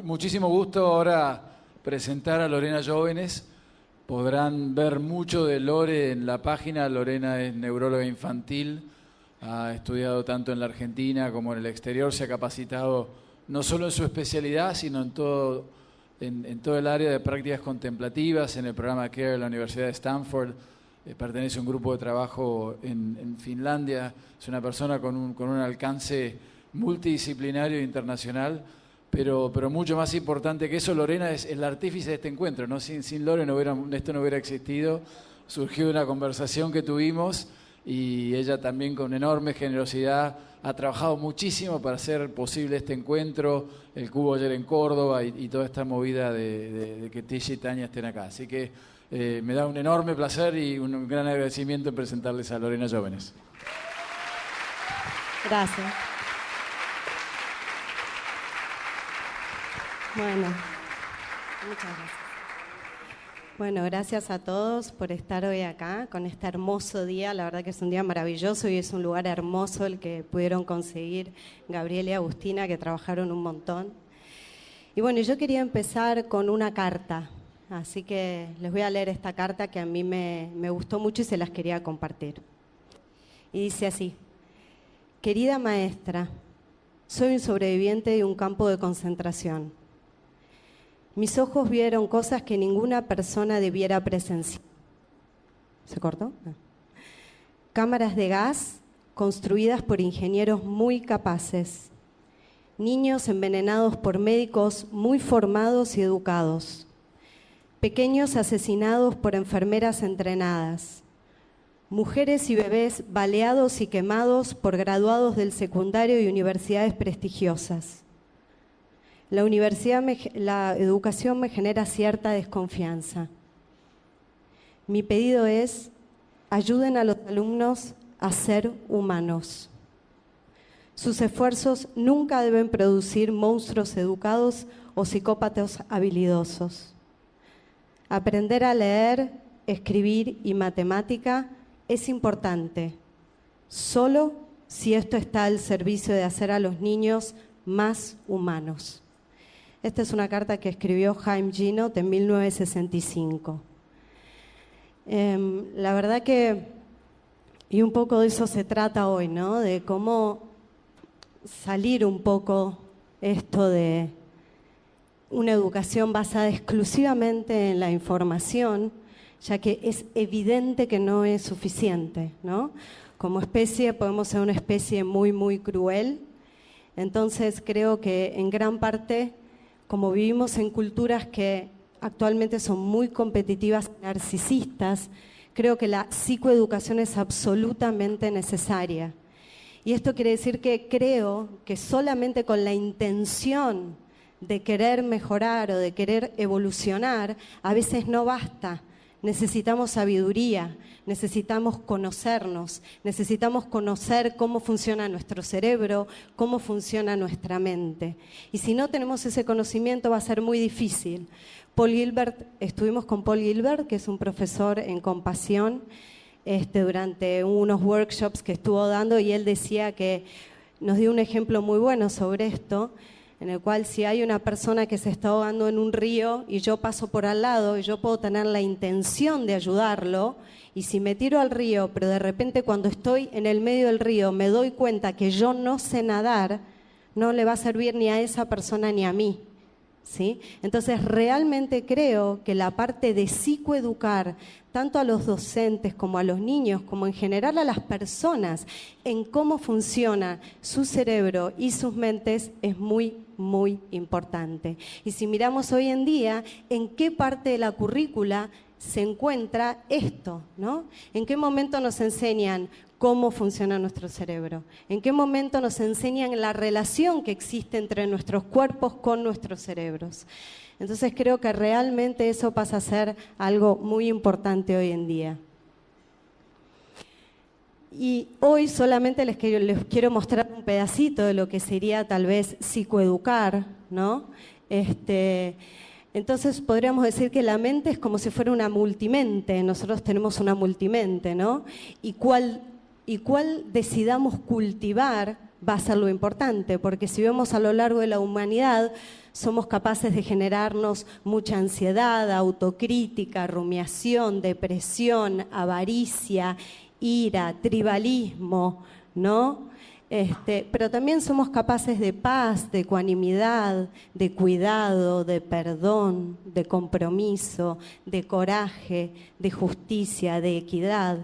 muchísimo gusto ahora presentar a Lorena Jóvenes. Podrán ver mucho de Lore en la página. Lorena es neuróloga infantil, ha estudiado tanto en la Argentina como en el exterior, se ha capacitado no solo en su especialidad, sino en todo el área de prácticas contemplativas, en el programa CARE de la Universidad de Stanford. Pertenece a un grupo de trabajo en Finlandia. Es una persona con un alcance multidisciplinario e internacional, pero mucho más importante que eso, Lorena es el artífice de este encuentro, ¿no? Sin Lore esto no hubiera existido. Surgió de una conversación que tuvimos y ella también con enorme generosidad ha trabajado muchísimo para hacer posible este encuentro, el Cubo ayer en Córdoba y toda esta movida de que Tisha y Tania estén acá. Así que me da un enorme placer y un gran agradecimiento en presentarles a Lorena Jóvenes. Gracias. Bueno, muchas gracias. Bueno, gracias a todos por estar hoy acá con este hermoso día. La verdad que es un día maravilloso y es un lugar hermoso el que pudieron conseguir Gabriela y Agustina, que trabajaron un montón. Y bueno, yo quería empezar con una carta, así que les voy a leer esta carta que a mí me gustó mucho y se las quería compartir. Y dice así: querida maestra, soy un sobreviviente de un campo de concentración. Mis ojos vieron cosas que ninguna persona debiera presenciar. ¿Se cortó? No. Cámaras de gas construidas por ingenieros muy capaces. Niños envenenados por médicos muy formados y educados. Pequeños asesinados por enfermeras entrenadas. Mujeres y bebés baleados y quemados por graduados del secundario y universidades prestigiosas. La educación me genera cierta desconfianza. Mi pedido es: ayuden a los alumnos a ser humanos. Sus esfuerzos nunca deben producir monstruos educados o psicópatas habilidosos. Aprender a leer, escribir y matemática es importante, solo si esto está al servicio de hacer a los niños más humanos. Esta es una carta que escribió Haim Ginott en 1965. La verdad que, y un poco de eso se trata hoy, ¿no? De cómo salir un poco esto de una educación basada exclusivamente en la información, ya que es evidente que no es suficiente, ¿no? Como especie podemos ser una especie muy, muy cruel. Entonces creo que en gran parte, como vivimos en culturas que actualmente son muy competitivas, narcisistas, creo que la psicoeducación es absolutamente necesaria. Y esto quiere decir que creo que solamente con la intención de querer mejorar o de querer evolucionar, a veces no basta. Necesitamos sabiduría, necesitamos conocernos, necesitamos conocer cómo funciona nuestro cerebro, cómo funciona nuestra mente. Y si no tenemos ese conocimiento va a ser muy difícil. Estuvimos con Paul Gilbert, que es un profesor en compasión, durante unos workshops que estuvo dando, y él decía que nos dio un ejemplo muy bueno sobre esto, en el cual si hay una persona que se está ahogando en un río y yo paso por al lado y yo puedo tener la intención de ayudarlo, y si me tiro al río, pero de repente cuando estoy en el medio del río me doy cuenta que yo no sé nadar, no le va a servir ni a esa persona ni a mí, ¿sí? Entonces realmente creo que la parte de psicoeducar tanto a los docentes como a los niños, como en general a las personas, en cómo funciona su cerebro y sus mentes es muy, muy importante. Y si miramos hoy en día, ¿en qué parte de la currícula se encuentra esto, ¿no? ¿En qué momento nos enseñan cómo funciona nuestro cerebro? ¿En qué momento nos enseñan la relación que existe entre nuestros cuerpos con nuestros cerebros? Entonces creo que realmente eso pasa a ser algo muy importante hoy en día. Y hoy solamente les quiero mostrar un pedacito de lo que sería tal vez psicoeducar, ¿no? Entonces podríamos decir que la mente es como si fuera una multimente. Nosotros tenemos una multimente, ¿no? Y cuál decidamos cultivar va a ser lo importante, porque si vemos a lo largo de la humanidad, somos capaces de generarnos mucha ansiedad, autocrítica, rumiación, depresión, avaricia, ira, tribalismo, ¿no? Pero también somos capaces de paz, de ecuanimidad, de cuidado, de perdón, de compromiso, de coraje, de justicia, de equidad.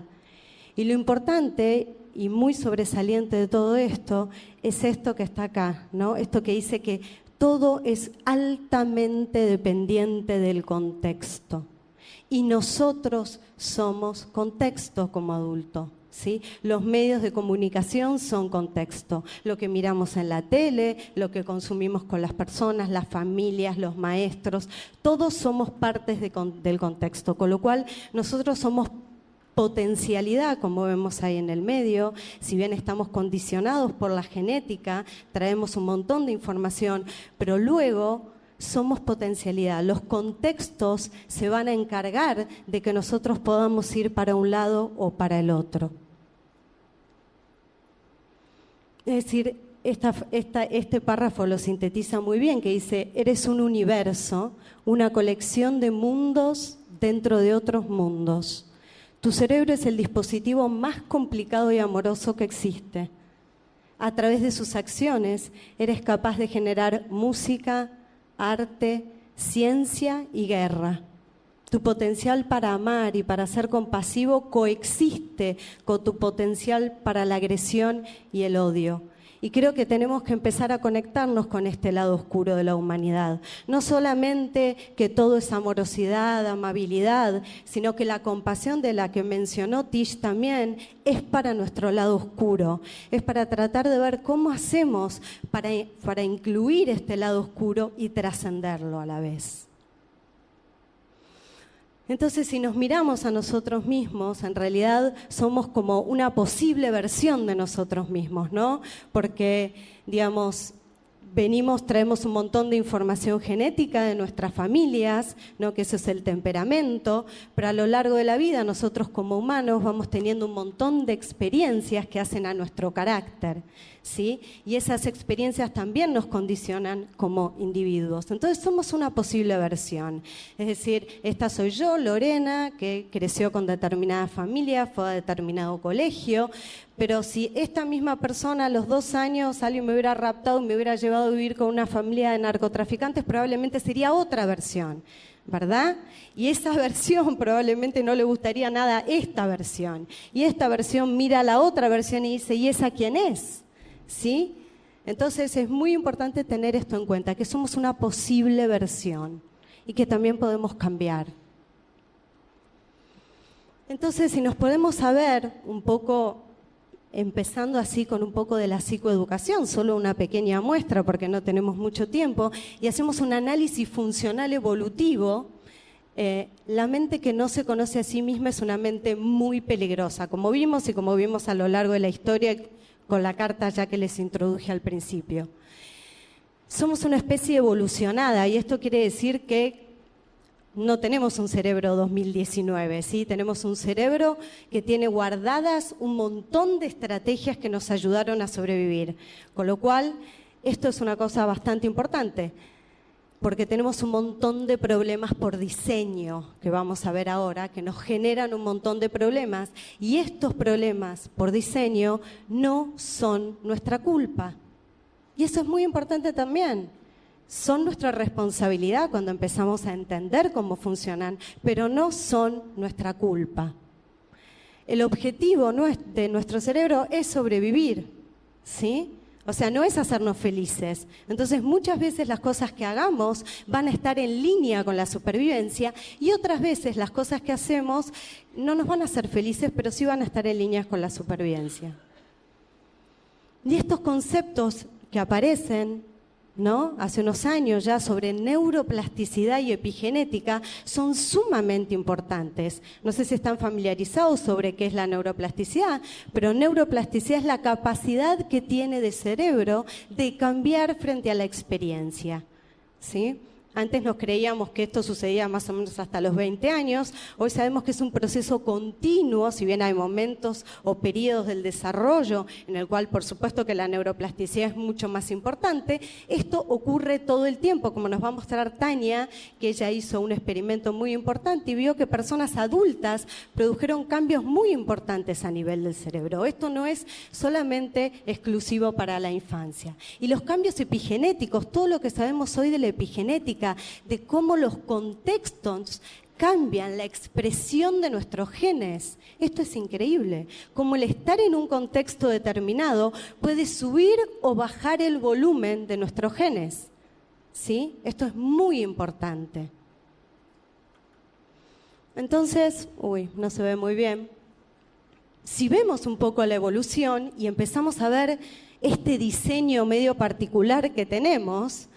Y lo importante y muy sobresaliente de todo esto es esto que está acá, ¿no? Esto que dice que todo es altamente dependiente del contexto. Y nosotros somos contexto como adultos. ¿Sí? Los medios de comunicación son contexto. Lo que miramos en la tele, lo que consumimos con las personas, las familias, los maestros, todos somos partes del contexto, con lo cual nosotros somos potencialidad, como vemos ahí en el medio. Si bien estamos condicionados por la genética, traemos un montón de información, pero luego somos potencialidad. Los contextos se van a encargar de que nosotros podamos ir para un lado o para el otro. Es decir, este párrafo lo sintetiza muy bien, que dice, eres un universo, una colección de mundos dentro de otros mundos. Tu cerebro es el dispositivo más complicado y amoroso que existe. A través de sus acciones, eres capaz de generar música, arte, ciencia y guerra. Tu potencial para amar y para ser compasivo coexiste con tu potencial para la agresión y el odio. Y creo que tenemos que empezar a conectarnos con este lado oscuro de la humanidad. No solamente que todo es amorosidad, amabilidad, sino que la compasión de la que mencionó Tish también es para nuestro lado oscuro. Es para tratar de ver cómo hacemos para incluir este lado oscuro y trascenderlo a la vez. Entonces, si nos miramos a nosotros mismos, en realidad somos como una posible versión de nosotros mismos, ¿no? Porque, digamos, traemos un montón de información genética de nuestras familias, ¿no? Que eso es el temperamento, pero a lo largo de la vida nosotros como humanos vamos teniendo un montón de experiencias que hacen a nuestro carácter, ¿sí? Y esas experiencias también nos condicionan como individuos. Entonces somos una posible versión. Es decir, esta soy yo, Lorena, que creció con determinada familia, fue a determinado colegio, pero si esta misma persona a los 2 años alguien me hubiera raptado y me hubiera llevado a vivir con una familia de narcotraficantes, probablemente sería otra versión, ¿verdad? Y esa versión probablemente no le gustaría nada esta versión. Y esta versión mira a la otra versión y dice, ¿y esa quién es? ¿Sí? Entonces es muy importante tener esto en cuenta, que somos una posible versión y que también podemos cambiar. Entonces, si nos podemos saber un poco, empezando así con un poco de la psicoeducación, solo una pequeña muestra porque no tenemos mucho tiempo, y hacemos un análisis funcional evolutivo, la mente que no se conoce a sí misma es una mente muy peligrosa, como vimos a lo largo de la historia con la carta ya que les introduje al principio. Somos una especie evolucionada y esto quiere decir que no tenemos un cerebro 2019, ¿sí? Tenemos un cerebro que tiene guardadas un montón de estrategias que nos ayudaron a sobrevivir. Con lo cual, esto es una cosa bastante importante, porque tenemos un montón de problemas por diseño, que vamos a ver ahora, que nos generan un montón de problemas. Y estos problemas por diseño no son nuestra culpa. Y eso es muy importante también. Son nuestra responsabilidad cuando empezamos a entender cómo funcionan, pero no son nuestra culpa. El objetivo de nuestro cerebro es sobrevivir, ¿sí? O sea, no es hacernos felices. Entonces, muchas veces las cosas que hagamos van a estar en línea con la supervivencia y otras veces las cosas que hacemos no nos van a hacer felices, pero sí van a estar en línea con la supervivencia. Y estos conceptos que aparecen, ¿no? Hace unos años ya sobre neuroplasticidad y epigenética son sumamente importantes. No sé si están familiarizados sobre qué es la neuroplasticidad, pero neuroplasticidad es la capacidad que tiene de cerebro de cambiar frente a la experiencia, ¿sí? Antes nos creíamos que esto sucedía más o menos hasta los 20 años. Hoy sabemos que es un proceso continuo, si bien hay momentos o periodos del desarrollo en el cual, por supuesto, que la neuroplasticidad es mucho más importante. Esto ocurre todo el tiempo, como nos va a mostrar Tania, que ella hizo un experimento muy importante y vio que personas adultas produjeron cambios muy importantes a nivel del cerebro. Esto no es solamente exclusivo para la infancia. Y los cambios epigenéticos, todo lo que sabemos hoy de la epigenética, de cómo los contextos cambian la expresión de nuestros genes. Esto es increíble. Como el estar en un contexto determinado puede subir o bajar el volumen de nuestros genes. ¿Sí? Esto es muy importante. Entonces, no se ve muy bien. Si vemos un poco la evolución y empezamos a ver este diseño medio particular que tenemos,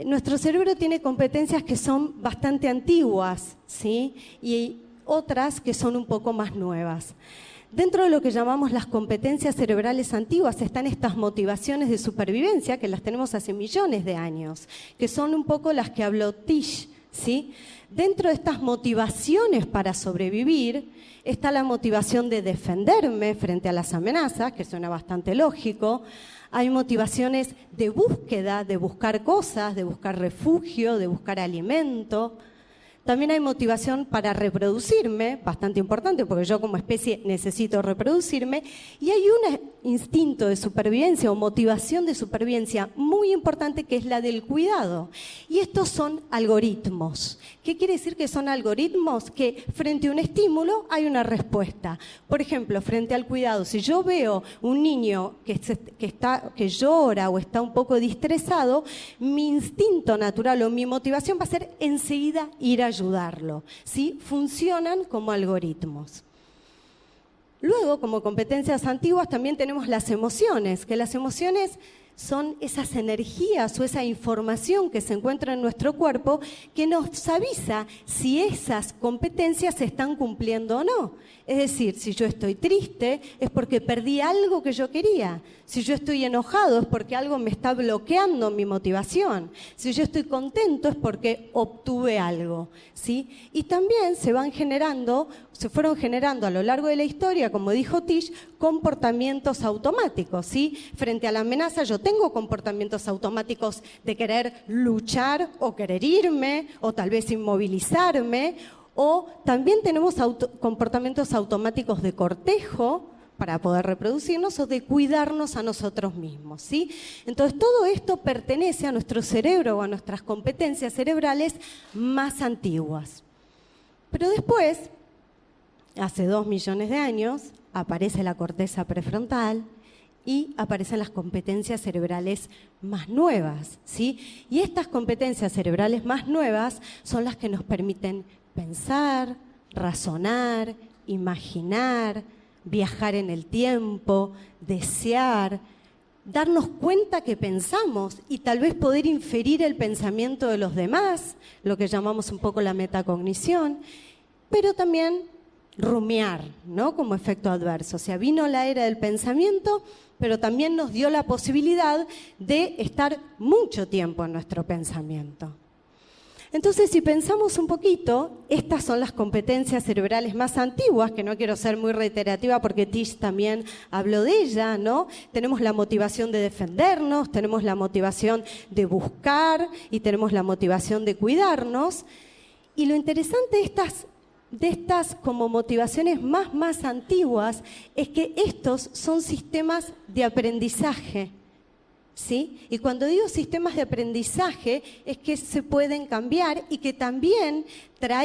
nuestro cerebro tiene competencias que son bastante antiguas, ¿sí? Y otras que son un poco más nuevas. Dentro de lo que llamamos las competencias cerebrales antiguas están estas motivaciones de supervivencia que las tenemos hace millones de años, que son un poco las que habló Tish, ¿sí? Dentro de estas motivaciones para sobrevivir está la motivación de defenderme frente a las amenazas, que suena bastante lógico. Hay motivaciones de búsqueda, de buscar cosas, de buscar refugio, de buscar alimento. También hay motivación para reproducirme, bastante importante porque yo como especie necesito reproducirme. Y hay un instinto de supervivencia o motivación de supervivencia muy importante que es la del cuidado. Y estos son algoritmos. ¿Qué quiere decir que son algoritmos? Que frente a un estímulo hay una respuesta. Por ejemplo, frente al cuidado, si yo veo un niño que llora o está un poco distresado, mi instinto natural o mi motivación va a ser enseguida ir a ayudarlo, ¿sí? Funcionan como algoritmos. Luego, como competencias antiguas, también tenemos las emociones, que las emociones son esas energías o esa información que se encuentra en nuestro cuerpo que nos avisa si esas competencias se están cumpliendo o no. Es decir, si yo estoy triste es porque perdí algo que yo quería. Si yo estoy enojado es porque algo me está bloqueando mi motivación. Si yo estoy contento es porque obtuve algo, ¿sí? Y también se fueron generando a lo largo de la historia, como dijo Tish, comportamientos automáticos, ¿sí? Frente a la amenaza yo tengo comportamientos automáticos de querer luchar o querer irme o tal vez inmovilizarme. O también tenemos comportamientos automáticos de cortejo para poder reproducirnos o de cuidarnos a nosotros mismos, ¿sí? Entonces, todo esto pertenece a nuestro cerebro o a nuestras competencias cerebrales más antiguas. Pero después, hace 2 millones de años, aparece la corteza prefrontal y aparecen las competencias cerebrales más nuevas, ¿sí? Y estas competencias cerebrales más nuevas son las que nos permiten pensar, razonar, imaginar, viajar en el tiempo, desear, darnos cuenta que pensamos y tal vez poder inferir el pensamiento de los demás, lo que llamamos un poco la metacognición, pero también rumiar, ¿no? Como efecto adverso. O sea, vino la era del pensamiento, pero también nos dio la posibilidad de estar mucho tiempo en nuestro pensamiento. Entonces, si pensamos un poquito, estas son las competencias cerebrales más antiguas, que no quiero ser muy reiterativa porque Tish también habló de ella, ¿no? Tenemos la motivación de defendernos, tenemos la motivación de buscar y tenemos la motivación de cuidarnos. Y lo interesante de estas como motivaciones más antiguas es que estos son sistemas de aprendizaje, ¿sí? Y cuando digo sistemas de aprendizaje es que se pueden cambiar y que también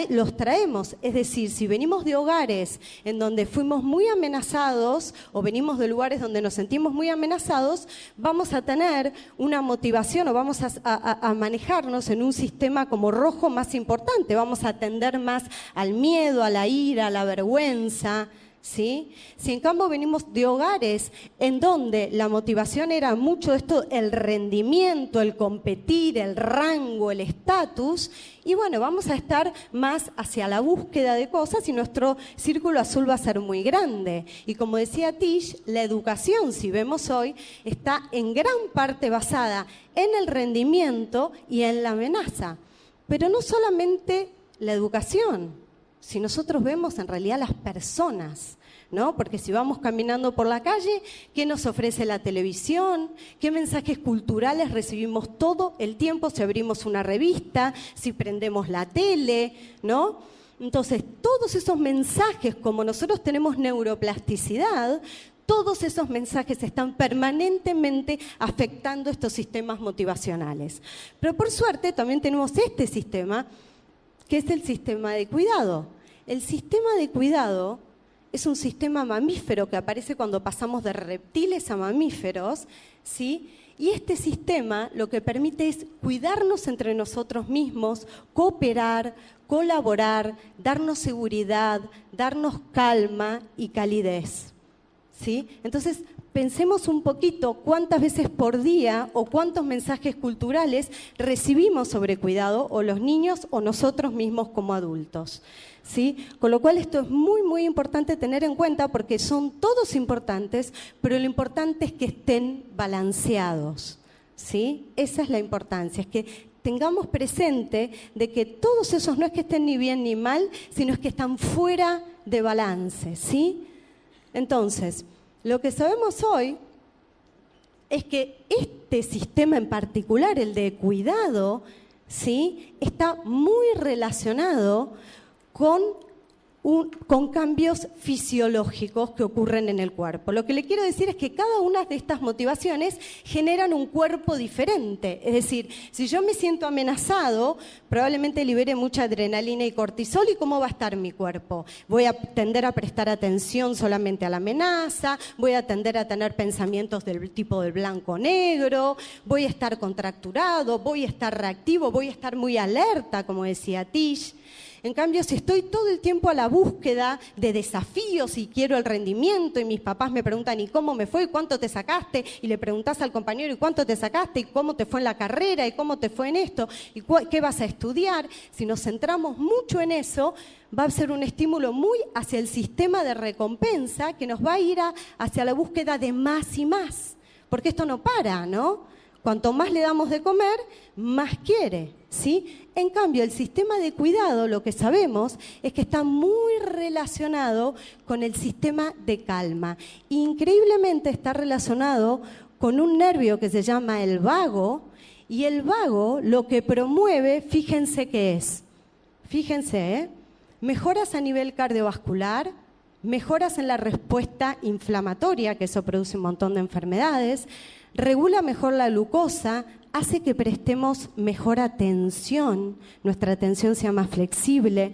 los traemos. Es decir, si venimos de hogares en donde fuimos muy amenazados o venimos de lugares donde nos sentimos muy amenazados, vamos a tener una motivación o vamos a manejarnos en un sistema como rojo más importante. Vamos a tender más al miedo, a la ira, a la vergüenza, ¿sí? Si en cambio venimos de hogares en donde la motivación era mucho esto, el rendimiento, el competir, el rango, el estatus, y bueno, vamos a estar más hacia la búsqueda de cosas y nuestro círculo azul va a ser muy grande. Y como decía Tish, la educación, si vemos hoy, está en gran parte basada en el rendimiento y en la amenaza. Pero no solamente la educación, si nosotros vemos en realidad las personas, ¿no? Porque si vamos caminando por la calle, ¿qué nos ofrece la televisión? ¿Qué mensajes culturales recibimos todo el tiempo si abrimos una revista, si prendemos la tele, ¿no? Entonces, todos esos mensajes, como nosotros tenemos neuroplasticidad, todos esos mensajes están permanentemente afectando estos sistemas motivacionales. Pero por suerte también tenemos este sistema, que es el sistema de cuidado. El sistema de cuidado es un sistema mamífero que aparece cuando pasamos de reptiles a mamíferos, ¿sí? Y este sistema lo que permite es cuidarnos entre nosotros mismos, cooperar, colaborar, darnos seguridad, darnos calma y calidez, ¿sí? Entonces, pensemos un poquito cuántas veces por día o cuántos mensajes culturales recibimos sobre cuidado, o los niños o nosotros mismos como adultos, ¿sí? Con lo cual esto es muy, muy importante tener en cuenta porque son todos importantes, pero lo importante es que estén balanceados, ¿sí? Esa es la importancia, es que tengamos presente de que todos esos no es que estén ni bien ni mal, sino es que están fuera de balance, ¿sí? Entonces, lo que sabemos hoy es que este sistema en particular, el de cuidado, ¿sí? Está muy relacionado con cambios fisiológicos que ocurren en el cuerpo. Lo que le quiero decir es que cada una de estas motivaciones generan un cuerpo diferente. Es decir, si yo me siento amenazado, probablemente libere mucha adrenalina y cortisol. ¿Y cómo va a estar mi cuerpo? Voy a tender a prestar atención solamente a la amenaza, voy a tender a tener pensamientos del tipo del blanco-negro, voy a estar contracturado, voy a estar reactivo, voy a estar muy alerta, como decía Tish. En cambio, si estoy todo el tiempo a la búsqueda de desafíos y quiero el rendimiento y mis papás me preguntan ¿y cómo me fue? ¿Y cuánto te sacaste? Y le preguntás al compañero ¿y cuánto te sacaste? ¿Y cómo te fue en la carrera? ¿Y cómo te fue en esto? ¿Y qué vas a estudiar? Si nos centramos mucho en eso, va a ser un estímulo muy hacia el sistema de recompensa que nos va a ir hacia la búsqueda de más y más. Porque esto no para, ¿no? Cuanto más le damos de comer, más quiere, ¿sí? En cambio, el sistema de cuidado, lo que sabemos, es que está muy relacionado con el sistema de calma. Increíblemente está relacionado con un nervio que se llama el vago, y el vago lo que promueve, fíjense qué es. Fíjense, mejoras a nivel cardiovascular, mejoras en la respuesta inflamatoria, que eso produce un montón de enfermedades, regula mejor la glucosa, hace que prestemos mejor atención, nuestra atención sea más flexible,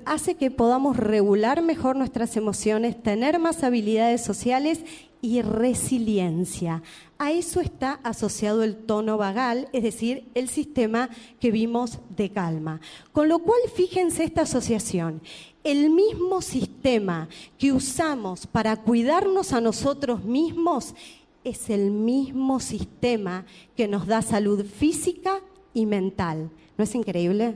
hace que podamos regular mejor nuestras emociones, tener más habilidades sociales y resiliencia. A eso está asociado el tono vagal, es decir, el sistema que vimos de calma. Con lo cual, fíjense esta asociación. El mismo sistema que usamos para cuidarnos a nosotros mismos es el mismo sistema que nos da salud física y mental. ¿No es increíble?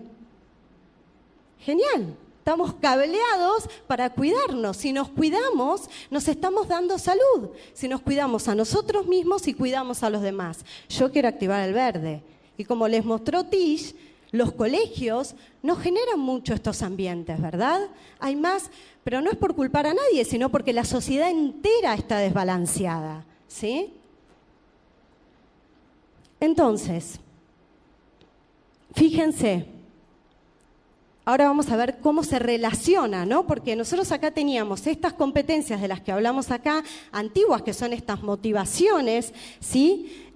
Genial. Estamos cableados para cuidarnos. Si nos cuidamos, nos estamos dando salud. Si nos cuidamos a nosotros mismos y cuidamos a los demás. Yo quiero activar el verde. Y como les mostró Tish, los colegios no generan mucho estos ambientes, ¿verdad? Hay más, pero no es por culpar a nadie, sino porque la sociedad entera está desbalanceada. ¿Sí? Entonces, fíjense, ahora vamos a ver cómo se relaciona, ¿no? Porque nosotros acá teníamos estas competencias de las que hablamos acá, antiguas, que son estas motivaciones, ¿sí?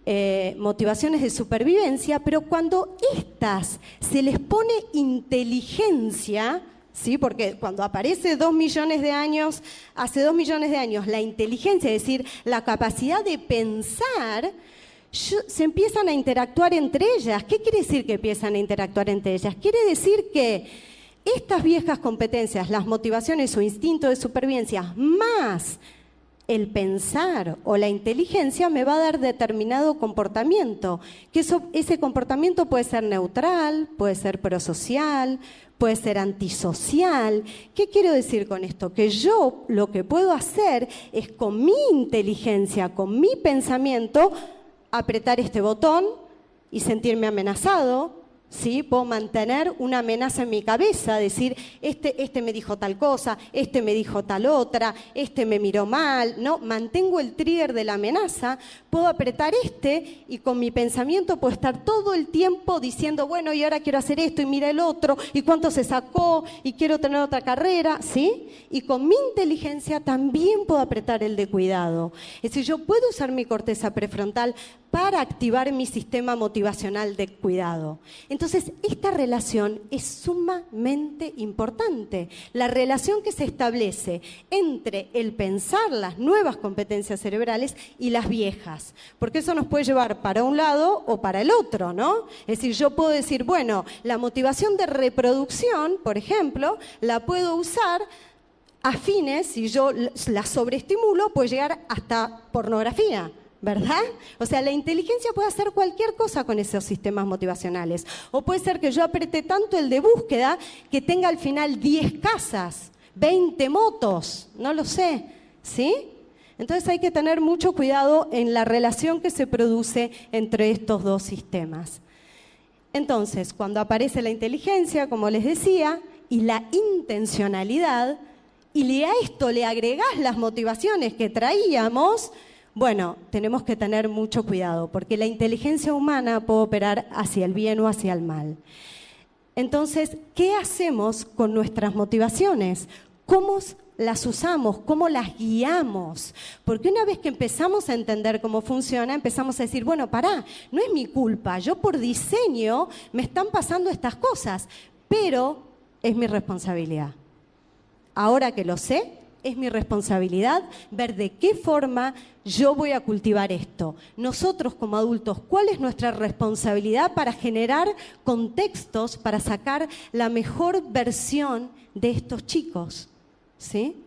Motivaciones de supervivencia, pero cuando estas se les pone inteligencia, ¿sí? Porque cuando aparece hace 2 millones de años, la inteligencia, es decir, la capacidad de pensar, se empiezan a interactuar entre ellas. ¿Qué quiere decir que empiezan a interactuar entre ellas? Quiere decir que estas viejas competencias, las motivaciones o instinto de supervivencia, más el pensar o la inteligencia, me va a dar determinado comportamiento. Que ese comportamiento puede ser neutral, puede ser prosocial, puede ser antisocial. ¿Qué quiero decir con esto? Que yo lo que puedo hacer es con mi inteligencia, con mi pensamiento, apretar este botón y sentirme amenazado. ¿Sí? Puedo mantener una amenaza en mi cabeza, decir, este me dijo tal cosa, este me dijo tal otra, este me miró mal, ¿no? Mantengo el trigger de la amenaza, puedo apretar y con mi pensamiento puedo estar todo el tiempo diciendo, bueno, y ahora quiero hacer esto, y mira el otro, y cuánto se sacó, y quiero tener otra carrera, ¿sí? Y con mi inteligencia también puedo apretar el de cuidado. Es decir, yo puedo usar mi corteza prefrontal para activar mi sistema motivacional de cuidado. Entonces, esta relación es sumamente importante. La relación que se establece entre el pensar las nuevas competencias cerebrales y las viejas. Porque eso nos puede llevar para un lado o para el otro, ¿no? Es decir, yo puedo decir, bueno, la motivación de reproducción, por ejemplo, la puedo usar a fines, si yo la sobreestimulo, puede llegar hasta pornografía, ¿verdad? O sea, la inteligencia puede hacer cualquier cosa con esos sistemas motivacionales. O puede ser que yo apriete tanto el de búsqueda que tenga al final 10 casas, 20 motos, no lo sé, ¿sí? Entonces hay que tener mucho cuidado en la relación que se produce entre estos dos sistemas. Entonces, cuando aparece la inteligencia, como les decía, y la intencionalidad, y a esto le agregás las motivaciones que traíamos, bueno, tenemos que tener mucho cuidado, porque la inteligencia humana puede operar hacia el bien o hacia el mal. Entonces, ¿qué hacemos con nuestras motivaciones? ¿Cómo las usamos? ¿Cómo las guiamos? Porque una vez que empezamos a entender cómo funciona, empezamos a decir, bueno, pará, no es mi culpa, yo por diseño me están pasando estas cosas, pero es mi responsabilidad. Ahora que lo sé, es mi responsabilidad ver de qué forma yo voy a cultivar esto. Nosotros como adultos, ¿cuál es nuestra responsabilidad para generar contextos, para sacar la mejor versión de estos chicos? ¿Sí?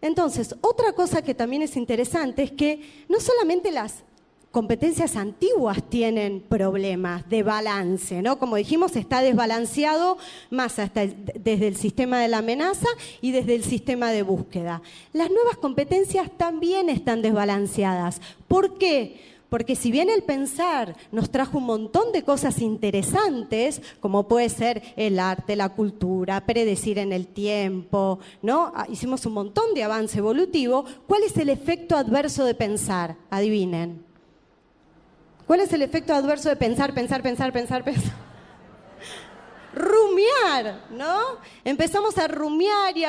Entonces, otra cosa que también es interesante es que no solamente las competencias antiguas tienen problemas de balance, ¿no? Como dijimos, está desbalanceado más hasta desde el sistema de la amenaza y desde el sistema de búsqueda. Las nuevas competencias también están desbalanceadas. ¿Por qué? Porque si bien el pensar nos trajo un montón de cosas interesantes, como puede ser el arte, la cultura, predecir en el tiempo, ¿no? Hicimos un montón de avance evolutivo. ¿Cuál es el efecto adverso de pensar? Adivinen. ¿Cuál es el efecto adverso de pensar? Rumiar, ¿no? Empezamos a rumiar y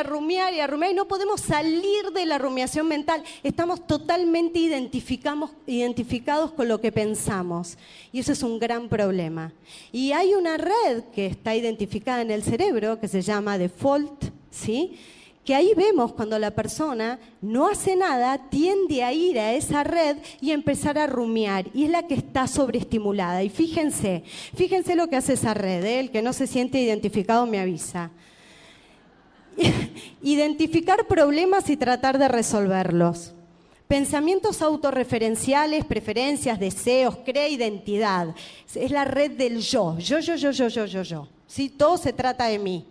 no podemos salir de la rumiación mental. Estamos totalmente identificados con lo que pensamos. Y eso es un gran problema. Y hay una red que está identificada en el cerebro que se llama default, ¿sí? Que ahí vemos cuando la persona no hace nada, tiende a ir a esa red y empezar a rumiar, y es la que está sobreestimulada. Y fíjense lo que hace esa red, ¿eh? El que no se siente identificado me avisa. Identificar problemas y tratar de resolverlos. Pensamientos autorreferenciales, preferencias, deseos, crea identidad. Es la red del yo. Yo. ¿Sí? Todo se trata de mí.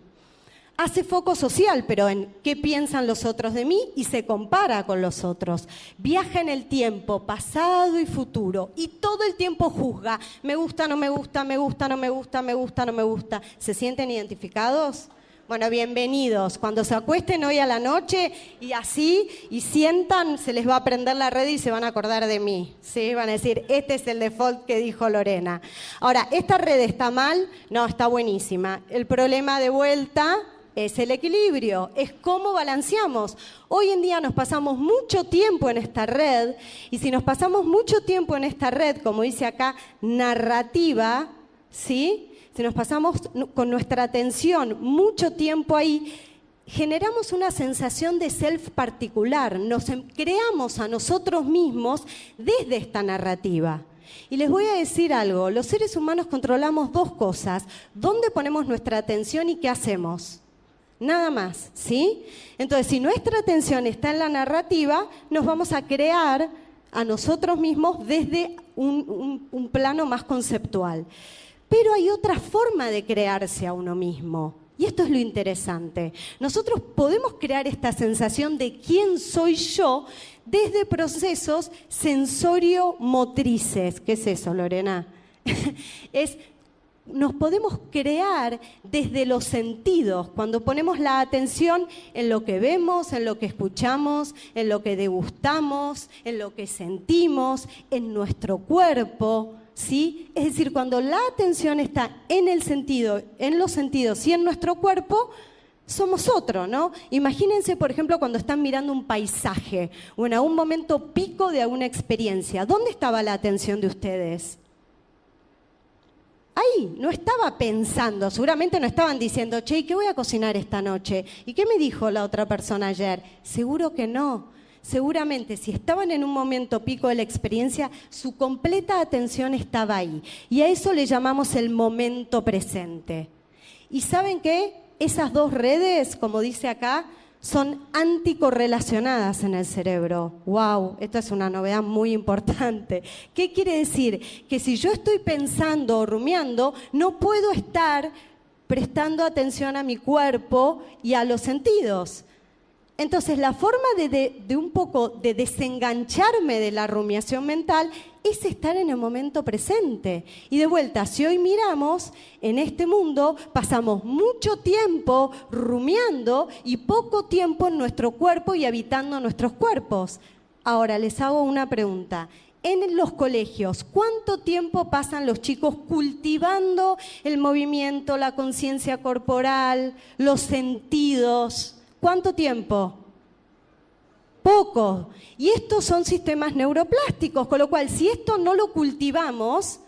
Hace foco social, pero en qué piensan los otros de mí y se compara con los otros. Viaja en el tiempo, pasado y futuro, y todo el tiempo juzga. Me gusta, no me gusta, me gusta, no me gusta, me gusta, no me gusta. ¿Se sienten identificados? Bueno, bienvenidos. Cuando se acuesten hoy a la noche y así, y sientan, se les va a prender la red y se van a acordar de mí. ¿Sí? Van a decir, este es el default que dijo Lorena. Ahora, ¿esta red está mal? No, está buenísima. El problema de vuelta es el equilibrio, es cómo balanceamos. Hoy en día nos pasamos mucho tiempo en esta red, y si nos pasamos mucho tiempo en esta red, como dice acá, narrativa, ¿sí? Si nos pasamos con nuestra atención mucho tiempo ahí, generamos una sensación de self particular, nos creamos a nosotros mismos desde esta narrativa. Y les voy a decir algo, los seres humanos controlamos dos cosas, dónde ponemos nuestra atención y qué hacemos. Nada más, ¿sí? Entonces, si nuestra atención está en la narrativa, nos vamos a crear a nosotros mismos desde un plano más conceptual. Pero hay otra forma de crearse a uno mismo. Y esto es lo interesante. Nosotros podemos crear esta sensación de quién soy yo desde procesos sensorio-motrices. ¿Qué es eso, Lorena? Nos podemos crear desde los sentidos, cuando ponemos la atención en lo que vemos, en lo que escuchamos, en lo que degustamos, en lo que sentimos, en nuestro cuerpo, ¿sí? Es decir, cuando la atención está en el sentido, en los sentidos y en nuestro cuerpo, somos otro, ¿no? Imagínense, por ejemplo, cuando están mirando un paisaje o en algún momento pico de alguna experiencia. ¿Dónde estaba la atención de ustedes? Ahí, no estaba pensando, seguramente no estaban diciendo, che, ¿qué voy a cocinar esta noche? ¿Y qué me dijo la otra persona ayer? Seguro que no. Seguramente si estaban en un momento pico de la experiencia, su completa atención estaba ahí. Y a eso le llamamos el momento presente. ¿Y saben qué? Esas dos redes, como dice acá, son anticorrelacionadas en el cerebro. ¡Wow! Esta es una novedad muy importante. ¿Qué quiere decir? Que si yo estoy pensando o rumiando, no puedo estar prestando atención a mi cuerpo y a los sentidos. Entonces, la forma de un poco de desengancharme de la rumiación mental es estar en el momento presente. Y de vuelta, si hoy miramos, en este mundo pasamos mucho tiempo rumiando y poco tiempo en nuestro cuerpo y habitando nuestros cuerpos. Ahora, les hago una pregunta. En los colegios, ¿cuánto tiempo pasan los chicos cultivando el movimiento, la conciencia corporal, los sentidos? ¿Cuánto tiempo? Poco. Y estos son sistemas neuroplásticos, con lo cual si esto no lo cultivamos,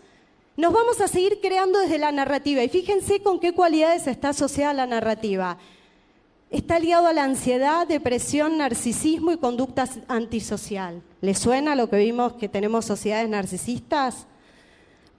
nos vamos a seguir creando desde la narrativa. Y fíjense con qué cualidades está asociada la narrativa. Está ligado a la ansiedad, depresión, narcisismo y conducta antisocial. ¿Les suena lo que vimos que tenemos sociedades narcisistas?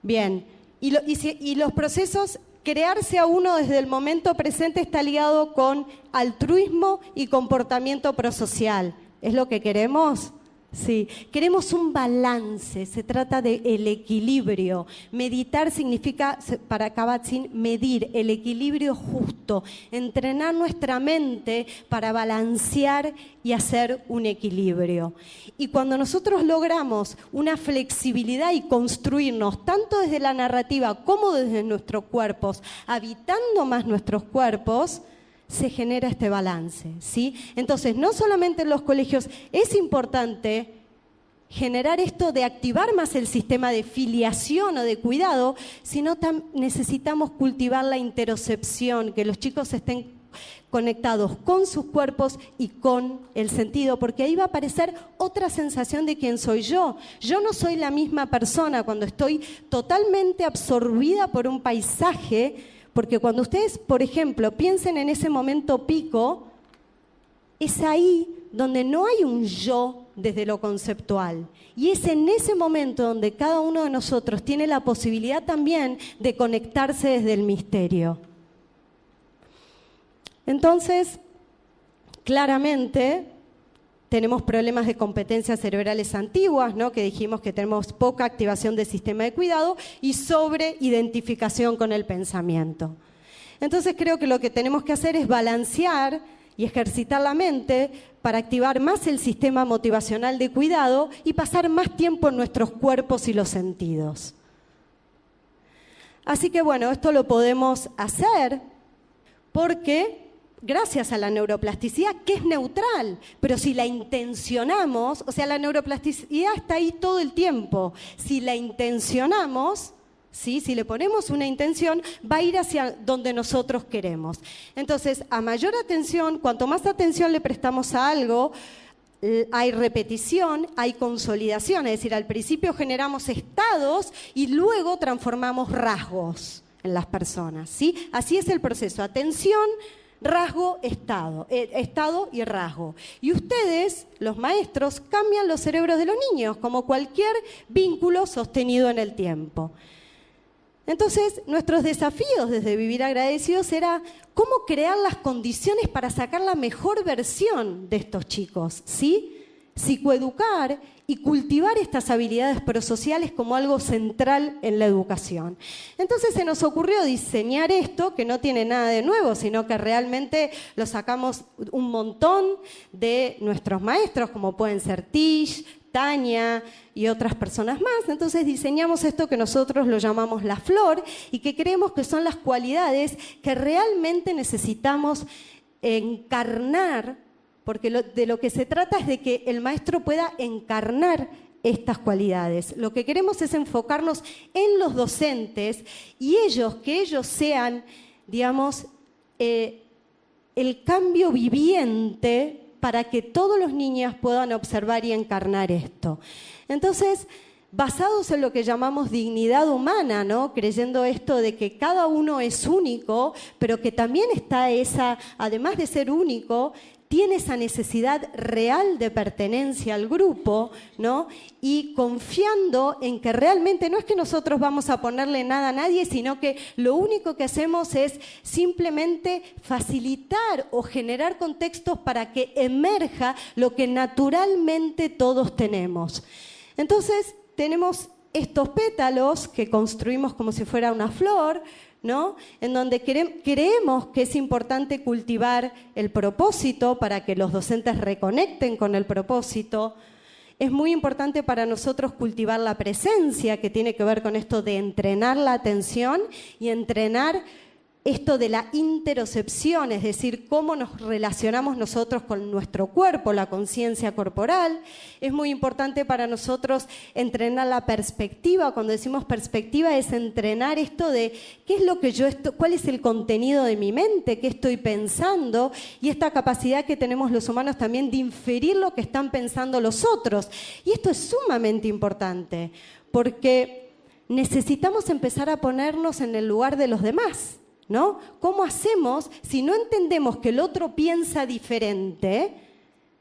Bien. Y los procesos... Crearse a uno desde el momento presente está ligado con altruismo y comportamiento prosocial. ¿Es lo que queremos? Sí. Queremos un balance, se trata del equilibrio. Meditar significa, para Kabat-Zinn, medir el equilibrio justo, entrenar nuestra mente para balancear y hacer un equilibrio. Y cuando nosotros logramos una flexibilidad y construirnos tanto desde la narrativa como desde nuestros cuerpos, habitando más nuestros cuerpos, se genera este balance, ¿sí? Entonces, no solamente en los colegios es importante generar esto de activar más el sistema de filiación o de cuidado, sino necesitamos cultivar la interocepción, que los chicos estén conectados con sus cuerpos y con el sentido, porque ahí va a aparecer otra sensación de quién soy yo. Yo no soy la misma persona cuando estoy totalmente absorbida por un paisaje, porque cuando ustedes, por ejemplo, piensen en ese momento pico, es ahí donde no hay un yo desde lo conceptual. Y es en ese momento donde cada uno de nosotros tiene la posibilidad también de conectarse desde el misterio. Entonces, claramente, tenemos problemas de competencias cerebrales antiguas, ¿no? Que dijimos que tenemos poca activación del sistema de cuidado y sobreidentificación con el pensamiento. Entonces creo que lo que tenemos que hacer es balancear y ejercitar la mente para activar más el sistema motivacional de cuidado y pasar más tiempo en nuestros cuerpos y los sentidos. Así que bueno, esto lo podemos hacer porque gracias a la neuroplasticidad, que es neutral, pero si la intencionamos, o sea, la neuroplasticidad está ahí todo el tiempo. Si la intencionamos, ¿sí? Si le ponemos una intención, va a ir hacia donde nosotros queremos. Entonces, a mayor atención, cuanto más atención le prestamos a algo, hay repetición, hay consolidación, es decir, al principio generamos estados y luego transformamos rasgos en las personas, ¿sí? Así es el proceso. Atención, rasgo, estado y rasgo. Y ustedes, los maestros, cambian los cerebros de los niños, como cualquier vínculo sostenido en el tiempo. Entonces, nuestros desafíos desde Vivir Agradecidos era cómo crear las condiciones para sacar la mejor versión de estos chicos, ¿sí? Psicoeducar y cultivar estas habilidades prosociales como algo central en la educación. Entonces se nos ocurrió diseñar esto, que no tiene nada de nuevo, sino que realmente lo sacamos un montón de nuestros maestros, como pueden ser Tish, Tania y otras personas más. Entonces diseñamos esto que nosotros lo llamamos la flor y que creemos que son las cualidades que realmente necesitamos encarnar, porque de lo que se trata es de que el maestro pueda encarnar estas cualidades. Lo que queremos es enfocarnos en los docentes y que ellos sean, digamos, el cambio viviente para que todos los niños puedan observar y encarnar esto. Entonces, basados en lo que llamamos dignidad humana, ¿no? Creyendo esto de que cada uno es único, pero que también está además de ser único, tiene esa necesidad real de pertenencia al grupo, ¿no? Y confiando en que realmente no es que nosotros vamos a ponerle nada a nadie, sino que lo único que hacemos es simplemente facilitar o generar contextos para que emerja lo que naturalmente todos tenemos. Entonces, tenemos estos pétalos que construimos como si fuera una flor, ¿no? En donde creemos que es importante cultivar el propósito para que los docentes reconecten con el propósito. Es muy importante para nosotros cultivar la presencia, que tiene que ver con esto de entrenar la atención y entrenar esto de la interocepción, es decir, cómo nos relacionamos nosotros con nuestro cuerpo, la conciencia corporal. Es muy importante para nosotros entrenar la perspectiva. Cuando decimos perspectiva es entrenar esto de qué es lo que cuál es el contenido de mi mente, qué estoy pensando, y esta capacidad que tenemos los humanos también de inferir lo que están pensando los otros. Y esto es sumamente importante, porque necesitamos empezar a ponernos en el lugar de los demás, ¿no? ¿Cómo hacemos si no entendemos que el otro piensa diferente?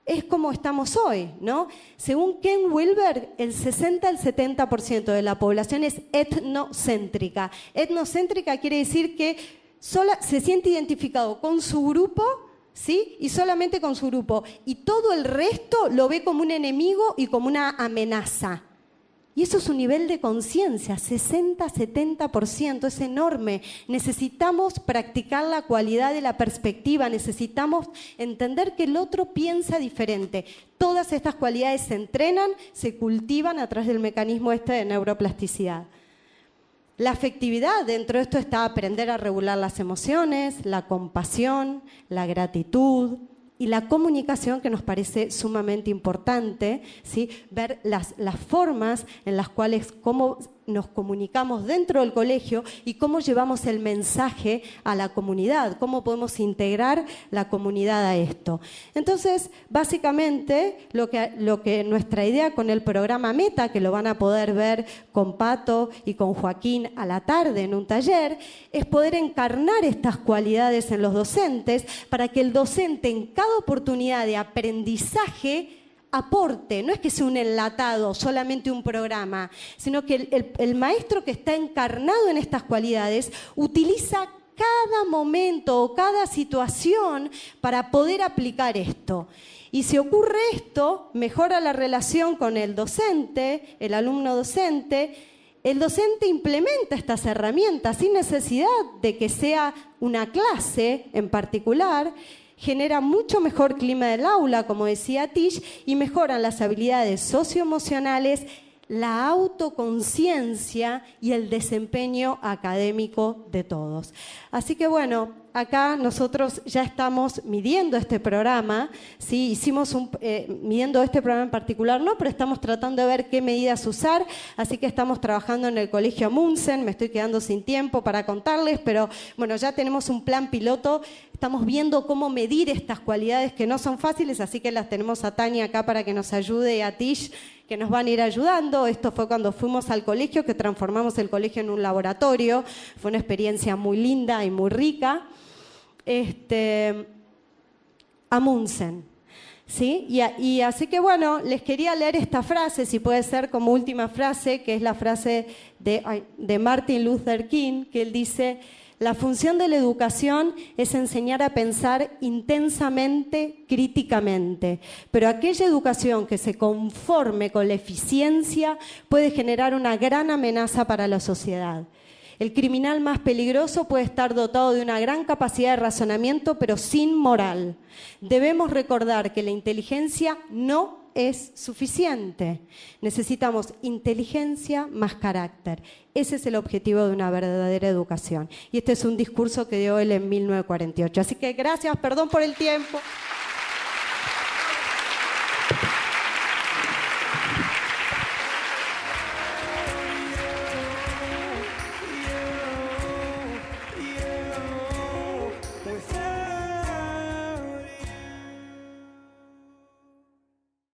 Es como estamos hoy, ¿no? Según Ken Wilber, el 60 al 70% de la población es etnocéntrica. Etnocéntrica quiere decir que se siente identificado con su grupo, ¿sí? Y solamente con su grupo. Y todo el resto lo ve como un enemigo y como una amenaza. Y eso es un nivel de conciencia, 60-70%, es enorme. Necesitamos practicar la cualidad de la perspectiva, necesitamos entender que el otro piensa diferente. Todas estas cualidades se entrenan, se cultivan a través del mecanismo de neuroplasticidad. La afectividad, dentro de esto está aprender a regular las emociones, la compasión, la gratitud y la comunicación, que nos parece sumamente importante, ¿sí? Ver las formas en las cuales cómo nos comunicamos dentro del colegio y cómo llevamos el mensaje a la comunidad, cómo podemos integrar la comunidad a esto. Entonces, básicamente, lo que nuestra idea con el programa Meta, que lo van a poder ver con Pato y con Joaquín a la tarde en un taller, es poder encarnar estas cualidades en los docentes para que el docente en cada oportunidad de aprendizaje aporte. No es que sea un enlatado, solamente un programa, sino que el maestro que está encarnado en estas cualidades utiliza cada momento o cada situación para poder aplicar esto. Y si ocurre esto, mejora la relación con el docente, el alumno docente. El docente implementa estas herramientas sin necesidad de que sea una clase en particular. Genera mucho mejor clima del aula, como decía Tish, y mejoran las habilidades socioemocionales, la autoconciencia y el desempeño académico de todos. Así que bueno, acá nosotros ya estamos midiendo este programa, ¿sí? Hicimos midiendo este programa en particular, no, pero estamos tratando de ver qué medidas usar, así que estamos trabajando en el Colegio Amundsen, me estoy quedando sin tiempo para contarles, pero bueno, ya tenemos un plan piloto, estamos viendo cómo medir estas cualidades que no son fáciles, así que las tenemos a Tania acá para que nos ayude y a Tish, que nos van a ir ayudando. Esto fue cuando fuimos al colegio, que transformamos el colegio en un laboratorio, fue una experiencia muy linda y muy rica. Amundsen. ¿Sí? Y así que bueno, les quería leer esta frase, si puede ser como última frase, que es la frase de Martin Luther King, que él dice: la función de la educación es enseñar a pensar intensamente, críticamente, pero aquella educación que se conforme con la eficiencia puede generar una gran amenaza para la sociedad. El criminal más peligroso puede estar dotado de una gran capacidad de razonamiento, pero sin moral. Debemos recordar que la inteligencia no es suficiente. Necesitamos inteligencia más carácter. Ese es el objetivo de una verdadera educación. Y este es un discurso que dio él en 1948. Así que gracias, perdón por el tiempo.